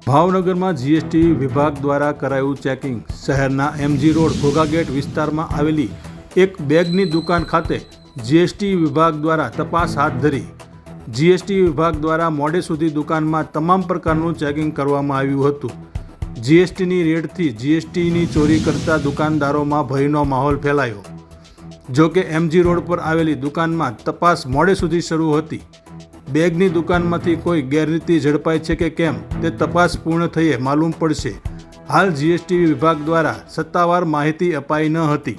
ભાવનગરમાં જીએસટી વિભાગ દ્વારા કરાયું ચેકિંગ। શહેરના એમજી રોડ ઘોઘાગેટ વિસ્તારમાં આવેલી એક બેગની દુકાન ખાતે જીએસટી વિભાગ દ્વારા તપાસ હાથ ધરી। જીએસટી વિભાગ દ્વારા મોડે સુધી દુકાનમાં તમામ પ્રકારનું ચેકિંગ કરવામાં આવ્યું હતું। જીએસટીની રેડથી જીએસટીની ચોરી કરતા દુકાનદારોમાં ભયનો માહોલ ફેલાયો। જો કે એમજી રોડ પર આવેલી દુકાનમાં તપાસ મોડે સુધી શરૂ હતી। બેગની દુકાનમાંથી કોઈ ગેરરીતિ ઝડપાઈ છે કે કેમ તે તપાસ પૂર્ણ થયે માલુમ પડશે। હાલ જીએસટી વિભાગ દ્વારા સત્તાવાર માહિતી અપાઈ ન હતી।